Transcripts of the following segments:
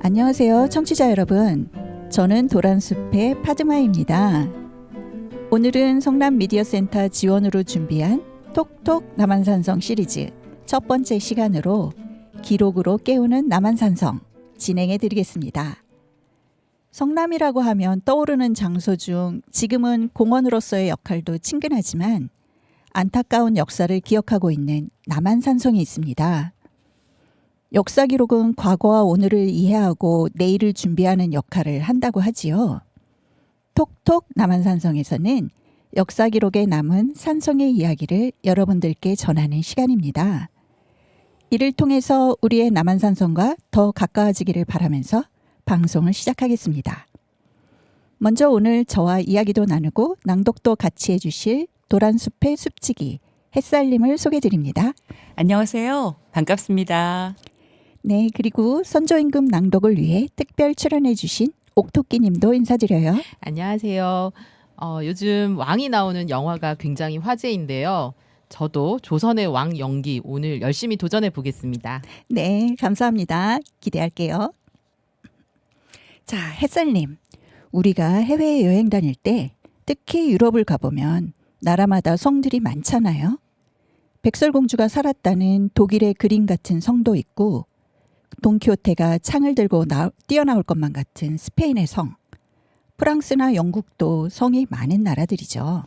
안녕하세요, 청취자 여러분. 저는 도란숲의 파드마입니다. 오늘은 성남미디어센터 지원으로 준비한 톡톡 남한산성 시리즈 첫 번째 시간으로 기록으로 깨우는 남한산성 진행해 드리겠습니다. 성남이라고 하면 떠오르는 장소 중 지금은 공원으로서의 역할도 친근하지만 안타까운 역사를 기억하고 있는 남한산성이 있습니다. 역사 기록은 과거와 오늘을 이해하고 내일을 준비하는 역할을 한다고 하지요. 톡톡 남한산성에서는 역사 기록에 남은 산성의 이야기를 여러분들께 전하는 시간입니다. 이를 통해서 우리의 남한산성과 더 가까워지기를 바라면서 방송을 시작하겠습니다. 먼저 오늘 저와 이야기도 나누고 낭독도 같이 해주실 도란숲의 숲지기 햇살님을 소개드립니다. 안녕하세요. 반갑습니다. 네, 그리고 선조임금 낭독을 위해 특별 출연해 주신 옥토끼님도 인사드려요. 안녕하세요. 요즘 왕이 나오는 영화가 굉장히 화제인데요. 저도 조선의 왕 연기 오늘 열심히 도전해 보겠습니다. 네, 감사합니다. 기대할게요. 자, 햇살님. 우리가 해외 여행 다닐 때 특히 유럽을 가보면 나라마다 성들이 많잖아요. 백설공주가 살았다는 독일의 그림 같은 성도 있고 돈키호테가 창을 들고 뛰어나올 것만 같은 스페인의 성, 프랑스나 영국도 성이 많은 나라들이죠.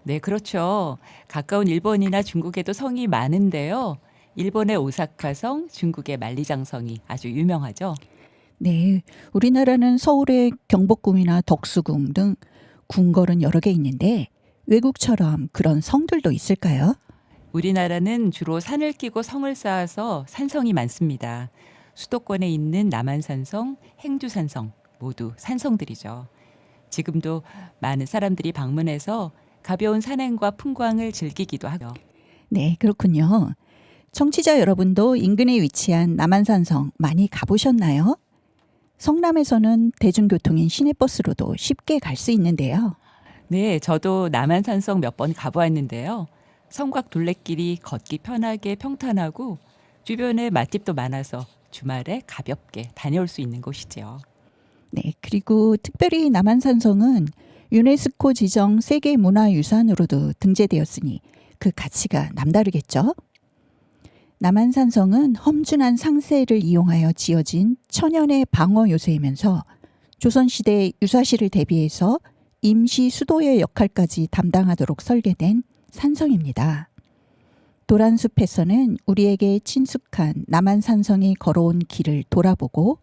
네, 그렇죠. 가까운 일본이나 중국에도 성이 많은데요. 일본의 오사카성, 중국의 만리장성이 아주 유명하죠. 네, 우리나라는 서울의 경복궁이나 덕수궁 등 궁궐은 여러 개 있는데 외국처럼 그런 성들도 있을까요? 우리나라는 주로 산을 끼고 성을 쌓아서 산성이 많습니다. 수도권에 있는 남한산성, 행주산성 모두 산성들이죠. 지금도 많은 사람들이 방문해서 가벼운 산행과 풍광을 즐기기도 하죠. 네, 그렇군요. 청취자 여러분도 인근에 위치한 남한산성 많이 가보셨나요? 성남에서는 대중교통인 시내버스로도 쉽게 갈 수 있는데요. 네, 저도 남한산성 몇 번 가보았는데요. 성곽 둘레길이 걷기 편하게 평탄하고 주변에 맛집도 많아서 주말에 가볍게 다녀올 수 있는 곳이죠. 네, 그리고 특별히 남한산성은 유네스코 지정 세계문화유산으로도 등재되었으니 그 가치가 남다르겠죠. 남한산성은 험준한 상세를 이용하여 지어진 천연의 방어 요새이면서 조선시대 유사시를 대비해서 임시 수도의 역할까지 담당하도록 설계된 산성입니다. 도란숲에서는 우리에게 친숙한 남한산성이 걸어온 길을 돌아보고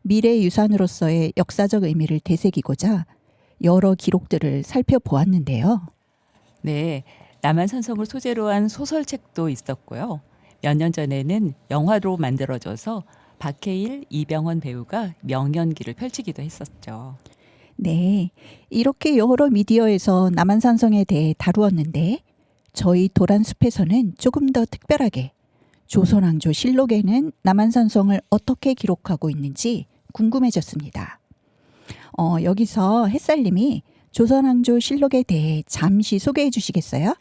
미래 유산으로서의 역사적 의미를 되새기고자 여러 기록들을 살펴보았는데요. 네, 남한산성을 소재로 한 소설책도 있었고요. 몇 년 전에는 영화로 만들어져서 박해일, 이병헌 배우가 명연기를 펼치기도 했었죠. 네, 이렇게 여러 미디어에서 남한산성에 대해 다루었는데 저희 도란숲에서는 조금 더 특별하게 조선왕조 실록에는 남한산성을 어떻게 기록하고 있는지 궁금해졌습니다. 여기서 햇살님이 조선왕조 실록에 대해 잠시 소개해 주시겠어요?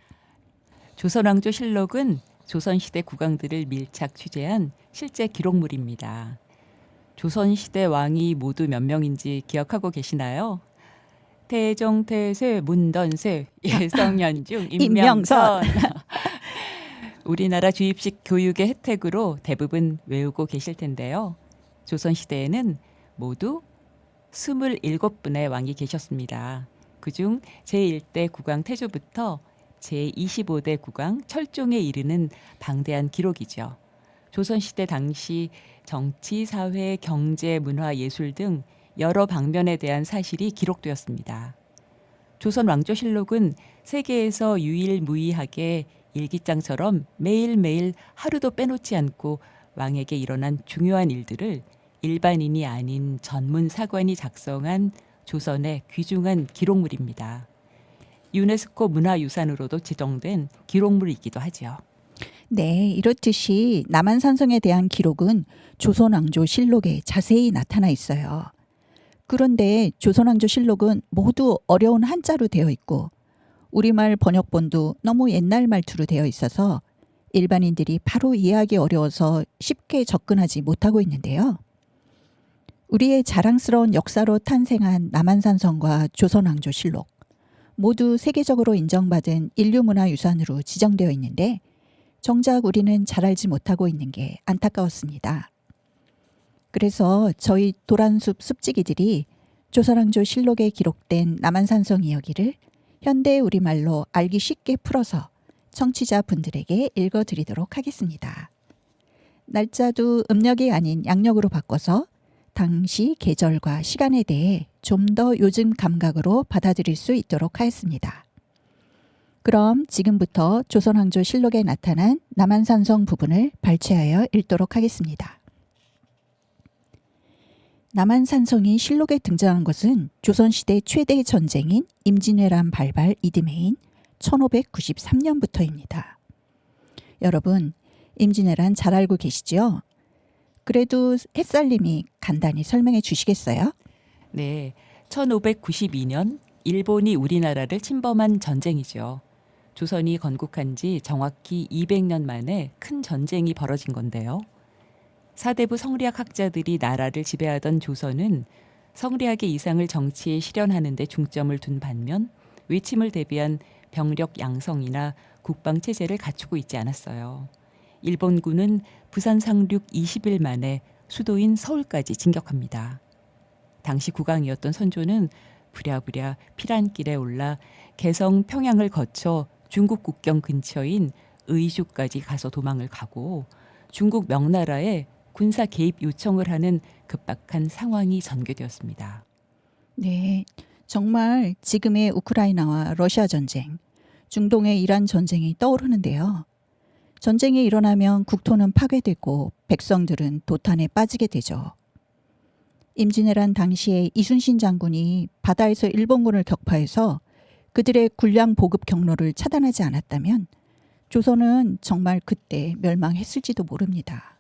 조선왕조 실록은 조선시대 국왕들을 밀착 취재한 실제 기록물입니다. 조선시대 왕이 모두 몇 명인지 기억하고 계시나요? 태종, 태세, 문던세, 예성현중, 임명선. 우리나라 주입식 교육의 혜택으로 대부분 외우고 계실 텐데요. 조선시대에는 모두 27분의 왕이 계셨습니다. 그중 제1대 국왕 태조부터 제25대 국왕 철종에 이르는 방대한 기록이죠. 조선시대 당시 정치, 사회, 경제, 문화, 예술 등 여러 방면에 대한 사실이 기록되었습니다. 조선 왕조실록은 세계에서 유일무이하게 일기장처럼 매일매일 하루도 빼놓지 않고 왕에게 일어난 중요한 일들을 일반인이 아닌 전문 사관이 작성한 조선의 귀중한 기록물입니다. 유네스코 문화유산으로도 지정된 기록물이기도 하죠. 네, 이렇듯이 남한산성에 대한 기록은 조선왕조실록에 자세히 나타나 있어요. 그런데 조선왕조실록은 모두 어려운 한자로 되어 있고 우리말 번역본도 너무 옛날 말투로 되어 있어서 일반인들이 바로 이해하기 어려워서 쉽게 접근하지 못하고 있는데요. 우리의 자랑스러운 역사로 탄생한 남한산성과 조선왕조실록 모두 세계적으로 인정받은 인류문화유산으로 지정되어 있는데 정작 우리는 잘 알지 못하고 있는 게 안타까웠습니다. 그래서 저희 도란숲 숲지기들이 조선왕조실록에 기록된 남한산성 이야기를 현대 우리말로 알기 쉽게 풀어서 청취자분들에게 읽어드리도록 하겠습니다. 날짜도 음력이 아닌 양력으로 바꿔서 당시 계절과 시간에 대해 좀 더 요즘 감각으로 받아들일 수 있도록 하였습니다. 그럼 지금부터 조선왕조실록에 나타난 남한산성 부분을 발췌하여 읽도록 하겠습니다. 남한산성이 실록에 등장한 것은 조선시대 최대 전쟁인 임진왜란 발발 이듬해인 1593년부터입니다. 여러분, 임진왜란 잘 알고 계시죠? 그래도 햇살님이 간단히 설명해 주시겠어요? 네, 1592년 일본이 우리나라를 침범한 전쟁이죠. 조선이 건국한 지 정확히 200년 만에 큰 전쟁이 벌어진 건데요. 사대부 성리학 학자들이 나라를 지배하던 조선은 성리학의 이상을 정치에 실현하는 데 중점을 둔 반면 외침을 대비한 병력 양성이나 국방 체제를 갖추고 있지 않았어요. 일본군은 부산 상륙 20일 만에 수도인 서울까지 진격합니다. 당시 국왕이었던 선조는 부랴부랴 피란길에 올라 개성 평양을 거쳐 중국 국경 근처인 의주까지 가서 도망을 가고 중국 명나라에 군사 개입 요청을 하는 급박한 상황이 전개되었습니다. 네, 정말 지금의 우크라이나와 러시아 전쟁, 중동의 이란 전쟁이 떠오르는데요. 전쟁이 일어나면 국토는 파괴되고 백성들은 도탄에 빠지게 되죠. 임진왜란 당시에 이순신 장군이 바다에서 일본군을 격파해서 그들의 군량 보급 경로를 차단하지 않았다면 조선은 정말 그때 멸망했을지도 모릅니다.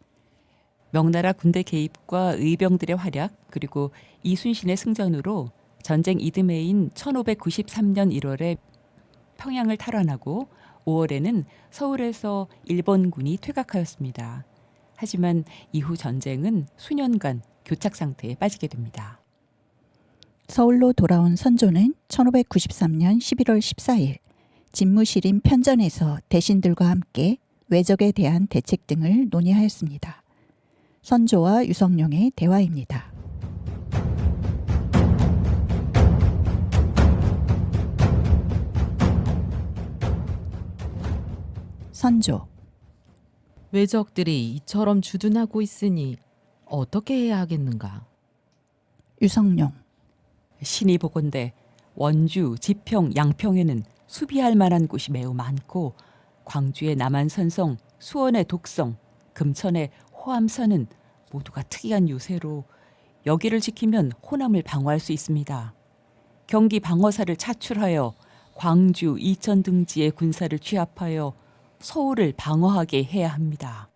명나라 군대 개입과 의병들의 활약 그리고 이순신의 승전으로 전쟁 이듬해인 1593년 1월에 평양을 탈환하고 5월에는 서울에서 일본군이 퇴각하였습니다. 하지만 이후 전쟁은 수년간 교착 상태에 빠지게 됩니다. 서울로 돌아온 선조는 1593년 11월 14일 집무실인 편전에서 대신들과 함께 외적에 대한 대책 등을 논의하였습니다. 선조와 유성룡의 대화입니다. 선조. 외적들이 이처럼 주둔하고 있으니 어떻게 해야 하겠는가? 유성룡. 신이 보건대 원주, 지평, 양평에는 수비할 만한 곳이 매우 많고 광주의 남한산성, 수원의 독성, 금천의 호암산은 모두가 특이한 요새로 여기를 지키면 호남을 방어할 수 있습니다. 경기 방어사를 차출하여 광주, 이천 등지의 군사를 취합하여 서울을 방어하게 해야 합니다.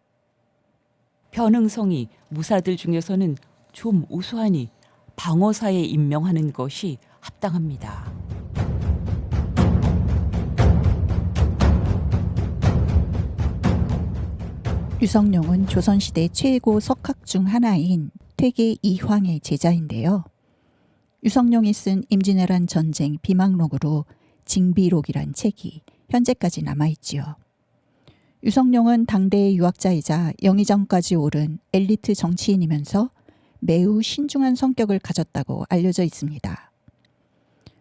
변흥성이 무사들 중에서는 좀 우수하니 방어사에 임명하는 것이 합당합니다. 유성룡은 조선시대 최고 석학 중 하나인 퇴계 이황의 제자인데요. 유성룡이 쓴 임진왜란 전쟁 비망록으로 징비록이란 책이 현재까지 남아있지요. 유성룡은 당대의 유학자이자 영의정까지 오른 엘리트 정치인이면서 매우 신중한 성격을 가졌다고 알려져 있습니다.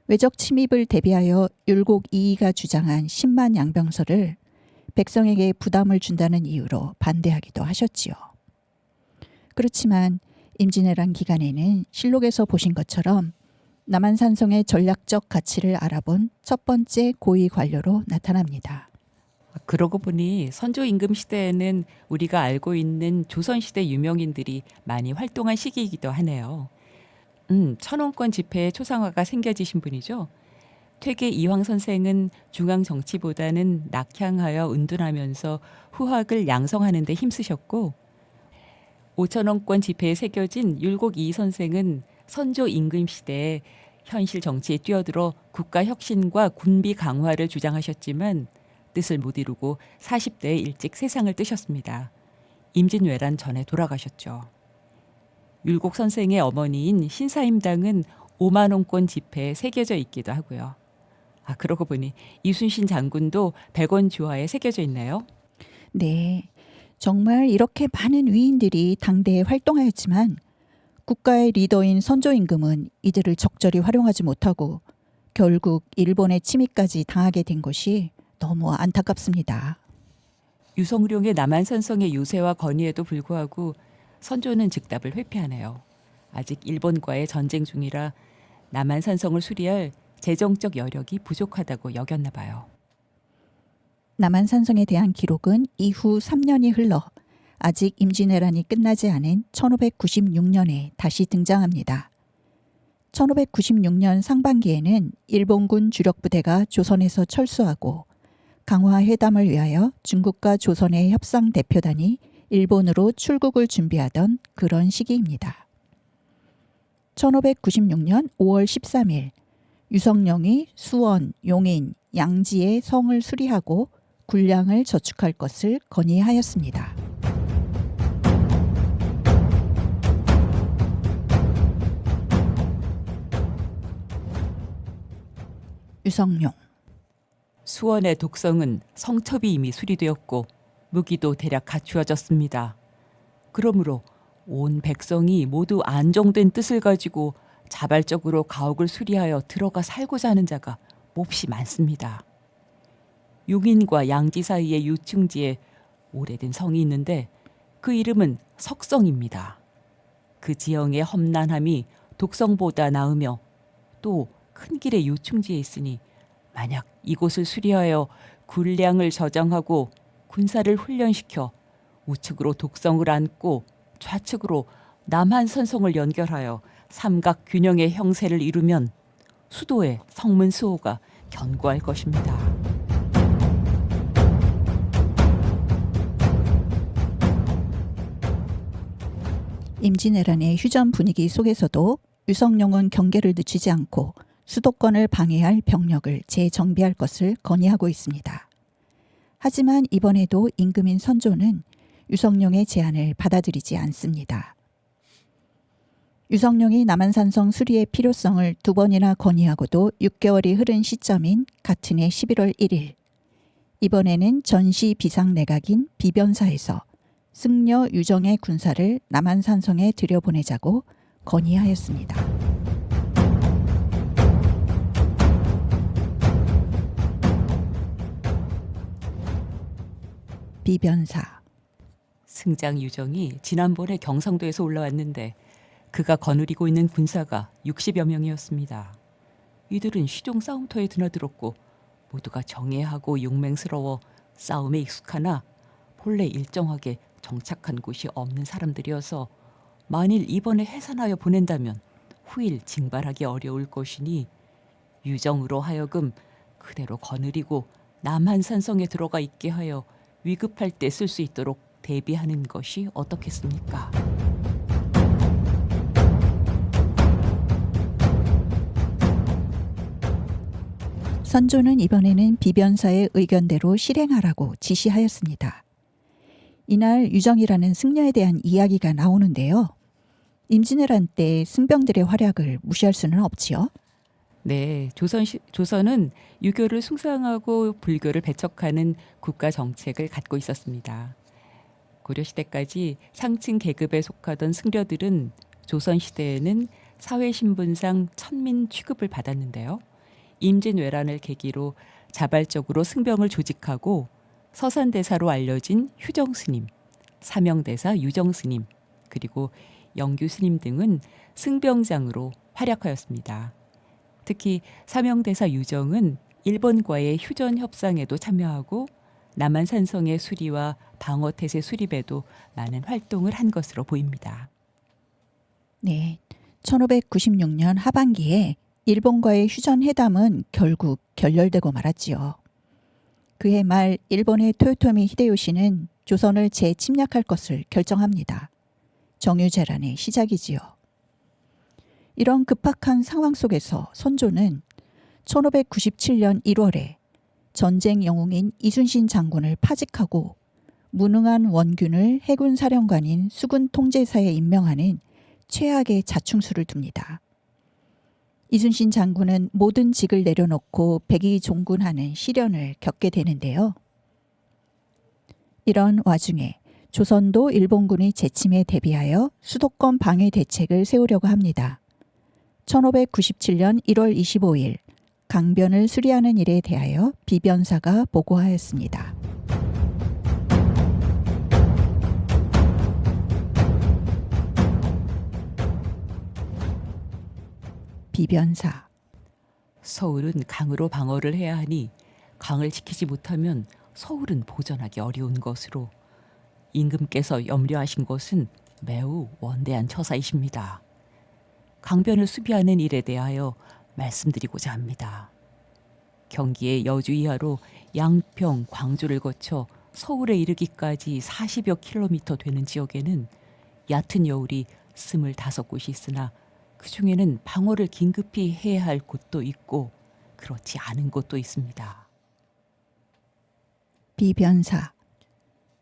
외적 침입을 대비하여 율곡 이이가 주장한 10만 양병설을 백성에게 부담을 준다는 이유로 반대하기도 하셨지요. 그렇지만 임진왜란 기간에는 실록에서 보신 것처럼 남한산성의 전략적 가치를 알아본 첫 번째 고위 관료로 나타납니다. 그러고 보니 선조 임금 시대에는 우리가 알고 있는 조선시대 유명인들이 많이 활동한 시기이기도 하네요. 천원권 지폐의 초상화가 생겨지신 분이죠. 퇴계 이황 선생은 중앙 정치보다는 낙향하여 은둔하면서 후학을 양성하는 데 힘쓰셨고, 5천원권 지폐에 새겨진 율곡 이 선생은 선조 임금 시대에 현실 정치에 뛰어들어 국가 혁신과 군비 강화를 주장하셨지만 뜻을 못 이루고 40대에 일찍 세상을 뜨셨습니다. 임진왜란 전에 돌아가셨죠. 율곡 선생의 어머니인 신사임당은 5만 원권 지폐에 새겨져 있기도 하고요. 그러고 보니 이순신 장군도 100원 주화에 새겨져 있네요. 네, 정말 이렇게 많은 위인들이 당대에 활동하였지만 국가의 리더인 선조 임금은 이들을 적절히 활용하지 못하고 결국 일본의 침입까지 당하게 된 것이 너무 안타깝습니다. 유성룡의 남한산성의 요새와 건의에도 불구하고 선조는 즉답을 회피하네요. 아직 일본과의 전쟁 중이라 남한산성을 수리할 재정적 여력이 부족하다고 여겼나 봐요. 남한산성에 대한 기록은 이후 3년이 흘러 아직 임진왜란이 끝나지 않은 1596년에 다시 등장합니다. 1596년 상반기에는 일본군 주력 부대가 조선에서 철수하고 강화 회담을 위하여 중국과 조선의 협상 대표단이 일본으로 출국을 준비하던 그런 시기입니다. 1596년 5월 13일 유성룡이 수원, 용인, 양지의 성을 수리하고 군량을 저축할 것을 건의하였습니다. 유성룡. 수원의 독성은 성첩이 이미 수리되었고 무기도 대략 갖추어졌습니다. 그러므로 온 백성이 모두 안정된 뜻을 가지고 자발적으로 가옥을 수리하여 들어가 살고자 하는 자가 몹시 많습니다. 용인과 양지 사이의 유충지에 오래된 성이 있는데 그 이름은 석성입니다. 그 지형의 험난함이 독성보다 나으며 또 큰 길의 유충지에 있으니 만약 이곳을 수리하여 군량을 저장하고 군사를 훈련시켜 우측으로 독성을 안고 좌측으로 남한산성을 연결하여 삼각 균형의 형세를 이루면 수도의 성문 수호가 견고할 것입니다. 임진왜란의 휴전 분위기 속에서도 유성룡은 경계를 늦추지 않고 수도권을 방해할 병력을 재정비할 것을 건의하고 있습니다. 하지만 이번에도 임금인 선조는 유성룡의 제안을 받아들이지 않습니다. 유성룡이 남한산성 수리의 필요성을 2번이나 건의하고도 6개월이 흐른 시점인 같은 해 11월 1일, 이번에는 전시 비상내각인 비변사에서 승려 유정의 군사를 남한산성에 들여보내자고 건의하였습니다. 비변사. 승장 유정이 지난번에 경상도에서 올라왔는데 그가 거느리고 있는 군사가 60여 명이었습니다. 이들은 시종 싸움터에 드나들었고 모두가 정예하고 용맹스러워 싸움에 익숙하나 본래 일정하게 정착한 곳이 없는 사람들이어서 만일 이번에 해산하여 보낸다면 후일 징발하기 어려울 것이니 유정으로 하여금 그대로 거느리고 남한산성에 들어가 있게 하여 위급할 때 쓸 수 있도록 대비하는 것이 어떻겠습니까? 선조는 이번에는 비변사의 의견대로 실행하라고 지시하였습니다. 이날 유정이라는 승려에 대한 이야기가 나오는데요. 임진왜란 때 승병들의 활약을 무시할 수는 없지요. 네, 조선은 유교를 숭상하고 불교를 배척하는 국가 정책을 갖고 있었습니다. 고려시대까지 상층 계급에 속하던 승려들은 조선시대에는 사회신분상 천민 취급을 받았는데요. 임진왜란을 계기로 자발적으로 승병을 조직하고 서산대사로 알려진 휴정스님, 사명대사 유정스님, 그리고 영규스님 등은 승병장으로 활약하였습니다. 특히 사명대사 유정은 일본과의 휴전 협상에도 참여하고 남한산성의 수리와 방어태세 수립에도 많은 활동을 한 것으로 보입니다. 네, 1596년 하반기에 일본과의 휴전 회담은 결국 결렬되고 말았지요. 그해 말 일본의 토요토미 히데요시는 조선을 재침략할 것을 결정합니다. 정유재란의 시작이지요. 이런 급박한 상황 속에서 선조는 1597년 1월에 전쟁 영웅인 이순신 장군을 파직하고 무능한 원균을 해군 사령관인 수군 통제사에 임명하는 최악의 자충수를 둡니다. 이순신 장군은 모든 직을 내려놓고 백의종군하는 시련을 겪게 되는데요. 이런 와중에 조선도 일본군의 재침에 대비하여 수도권 방해 대책을 세우려고 합니다. 1597년 1월 25일 강변을 수리하는 일에 대하여 비변사가 보고하였습니다. 비변사. 서울은 강으로 방어를 해야 하니 강을 지키지 못하면 서울은 보전하기 어려운 것으로 임금께서 염려하신 것은 매우 원대한 처사이십니다. 강변을 수비하는 일에 대하여 말씀드리고자 합니다. 경기의 여주 이하로 양평, 광주를 거쳐 서울에 이르기까지 40여 킬로미터 되는 지역에는 얕은 여울이 25곳이 있으나 그 중에는 방어를 긴급히 해야 할 곳도 있고 그렇지 않은 곳도 있습니다. 비변사.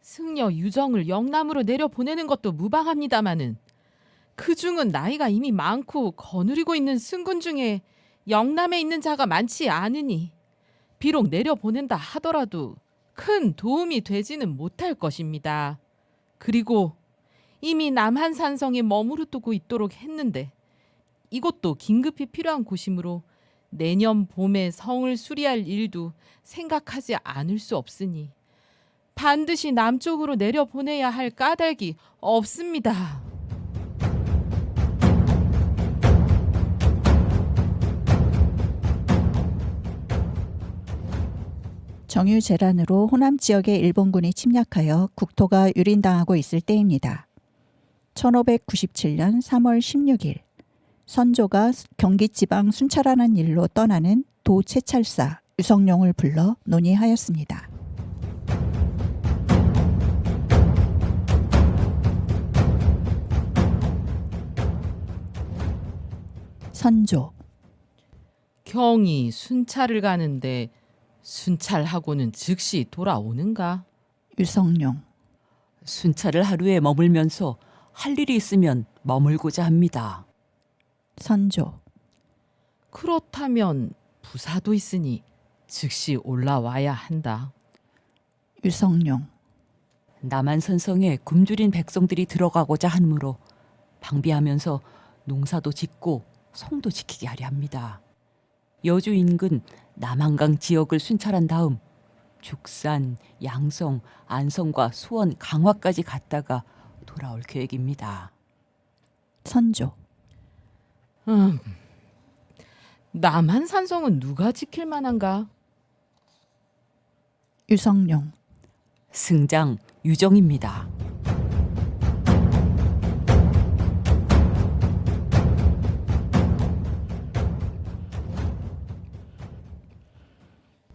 승려 유정을 영남으로 내려보내는 것도 무방합니다마는 그중은 나이가 이미 많고 거느리고 있는 승군 중에 영남에 있는 자가 많지 않으니 비록 내려보낸다 하더라도 큰 도움이 되지는 못할 것입니다. 그리고 이미 남한산성에 머무르두고 있도록 했는데 이곳도 긴급히 필요한 곳이므로 내년 봄에 성을 수리할 일도 생각하지 않을 수 없으니 반드시 남쪽으로 내려보내야 할 까닭이 없습니다. 정유재란으로 호남 지역의 일본군이 침략하여 국토가 유린당하고 있을 때입니다. 1597년 3월 16일 선조가 경기지방 순찰하는 일로 떠나는 도채찰사 유성룡을 불러 논의하였습니다. 선조. 경이 순찰을 가는데 순찰하고는 즉시 돌아오는가? 유성룡. 순찰을 하루에 머물면서 할 일이 있으면 머물고자 합니다. 선조. 그렇다면 부사도 있으니 즉시 올라와야 한다. 유성룡. 남한산성에 굶주린 백성들이 들어가고자 하므로 방비하면서 농사도 짓고 성도 지키게 하려 합니다. 여주 인근 남한강 지역을 순찰한 다음 죽산, 양성, 안성과 수원, 강화까지 갔다가 돌아올 계획입니다. 선조. 남한산성은 누가 지킬 만한가? 유성룡. 승장 유정입니다.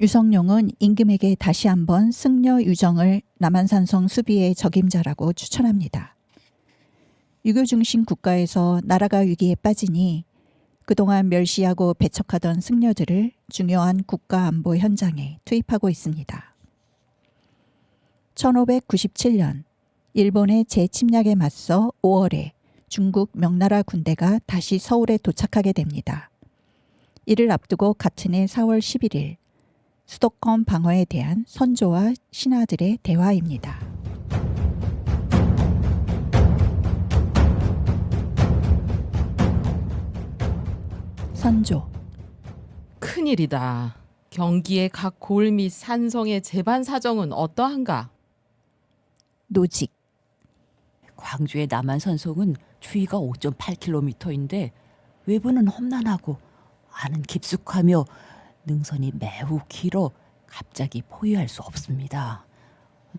유성룡은 임금에게 다시 한번 승려 유정을 남한산성 수비의 적임자라고 추천합니다. 유교 중심 국가에서 나라가 위기에 빠지니 그동안 멸시하고 배척하던 승려들을 중요한 국가 안보 현장에 투입하고 있습니다. 1597년 일본의 재침략에 맞서 5월에 중국 명나라 군대가 다시 서울에 도착하게 됩니다. 이를 앞두고 같은 해 4월 11일 수도권 방어에 대한 선조와 신하들의 대화입니다. 선조. 큰일이다. 경기의 각 골 및 산성의 재반 사정은 어떠한가? 노직. 광주의 남한산성은 추이가 5.8km인데 외부는 험난하고 안은 깊숙하며 능선이 매우 길어 갑자기 포위할 수 없습니다.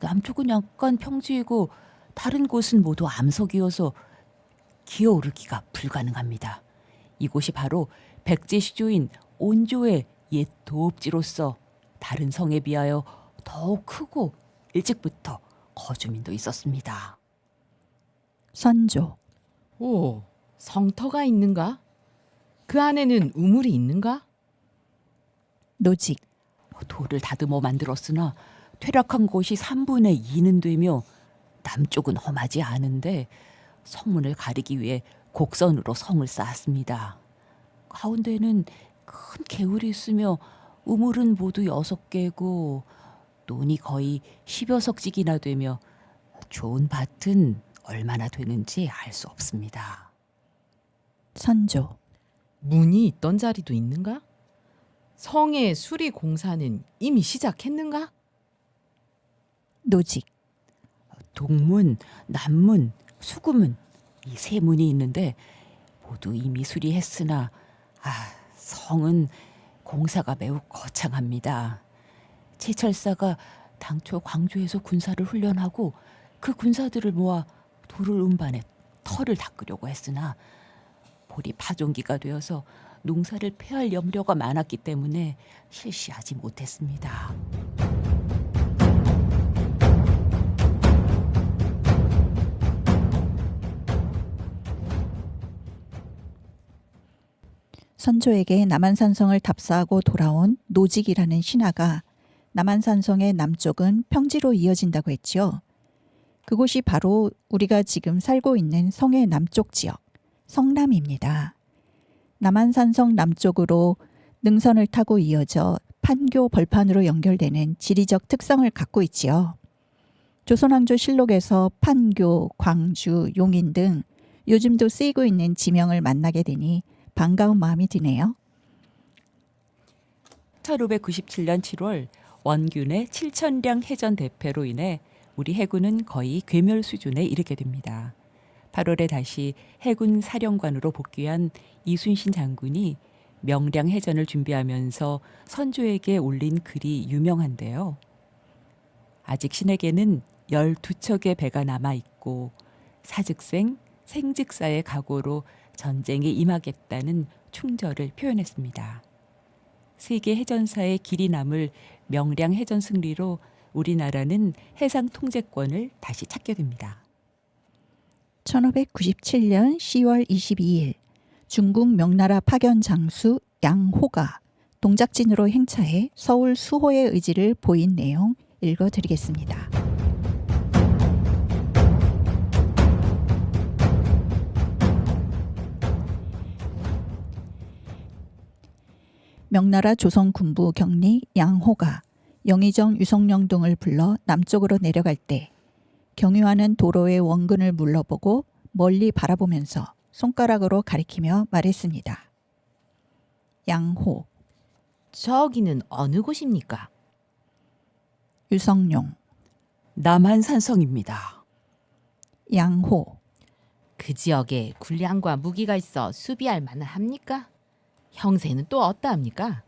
남쪽은 약간 평지이고 다른 곳은 모두 암석이어서 기어오르기가 불가능합니다. 이곳이 바로 백제 시조인 온조의 옛 도읍지로서 다른 성에 비하여 더욱 크고 일찍부터 거주민도 있었습니다. 선조. 오, 성터가 있는가? 그 안에는 우물이 있는가? 노직. 돌을 다듬어 만들었으나 퇴락한 곳이 3분의 2는 되며 남쪽은 험하지 않은데 성문을 가리기 위해 곡선으로 성을 쌓았습니다. 가운데는 큰 개울이 있으며 우물은 모두 6개고 논이 거의 10여 석직이나 되며 좋은 밭은 얼마나 되는지 알 수 없습니다. 선조. 문이 있던 자리도 있는가? 성의 수리 공사는 이미 시작했는가? 노직. 동문, 남문, 수구문 이 세 문이 있는데 모두 이미 수리했으나 성은 공사가 매우 거창합니다. 제철사가 당초 광주에서 군사를 훈련하고 그 군사들을 모아 돌을 운반해 터를 닦으려고 했으나 볼이 파종기가 되어서 농사를 폐할 염려가 많았기 때문에 실시하지 못했습니다. 선조에게 남한산성을 답사하고 돌아온 노직이라는 신하가 남한산성의 남쪽은 평지로 이어진다고 했지요. 그곳이 바로 우리가 지금 살고 있는 성의 남쪽 지역, 성남입니다. 남한산성 남쪽으로 능선을 타고 이어져 판교 벌판으로 연결되는 지리적 특성을 갖고 있지요. 조선왕조실록에서 판교, 광주, 용인 등 요즘도 쓰이고 있는 지명을 만나게 되니 반가운 마음이 드네요. 1597년 7월 원균의 7,000량 해전 대패로 인해 우리 해군은 거의 괴멸 수준에 이르게 됩니다. 8월에 다시 해군 사령관으로 복귀한 이순신 장군이 명량 해전을 준비하면서 선조에게 올린 글이 유명한데요. 아직 신에게는 12척의 배가 남아있고 사즉생, 생즉사의 각오로 전쟁에 임하겠다는 충절을 표현했습니다. 세계 해전사의 길이 남을 명량 해전 승리로 우리나라는 해상 통제권을 다시 찾게 됩니다. 1597년 10월 22일 중국 명나라 파견 장수 양호가 동작진으로 행차해 서울 수호의 의지를 보인 내용 읽어드리겠습니다. 명나라 조선군부 경리 양호가 영의정 유성령 등을 불러 남쪽으로 내려갈 때 경유하는 도로의 원근을 물러보고 멀리 바라보면서 손가락으로 가리키며 말했습니다. 양호. 저기는 어느 곳입니까? 유성룡. 남한산성입니다. 양호. 그 지역에 군량과 무기가 있어 수비할 만합니까? 형세는 또 어떠합니까?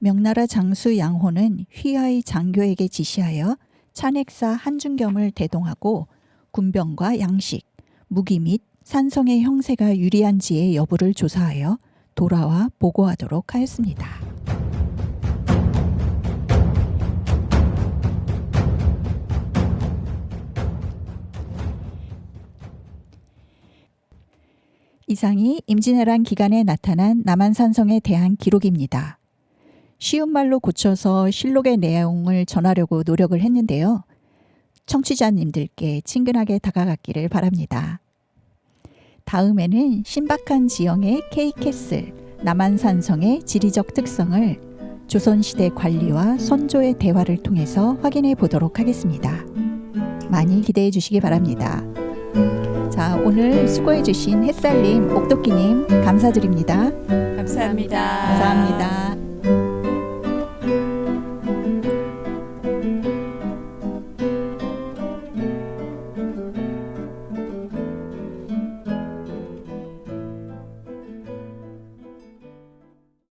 명나라 장수 양호는 휘하의 장교에게 지시하여 찬핵사 한중겸을 대동하고 군병과 양식, 무기 및 산성의 형세가 유리한지의 여부를 조사하여 돌아와 보고하도록 하였습니다. 이상이 임진왜란 기간에 나타난 남한산성에 대한 기록입니다. 쉬운 말로 고쳐서 실록의 내용을 전하려고 노력을 했는데요. 청취자님들께 친근하게 다가갔기를 바랍니다. 다음에는 신박한 지형의 K캐슬, 남한산성의 지리적 특성을 조선시대 관리와 선조의 대화를 통해서 확인해 보도록 하겠습니다. 많이 기대해 주시기 바랍니다. 자, 오늘 수고해 주신 햇살님, 옥도끼님 감사드립니다. 감사합니다. 감사합니다.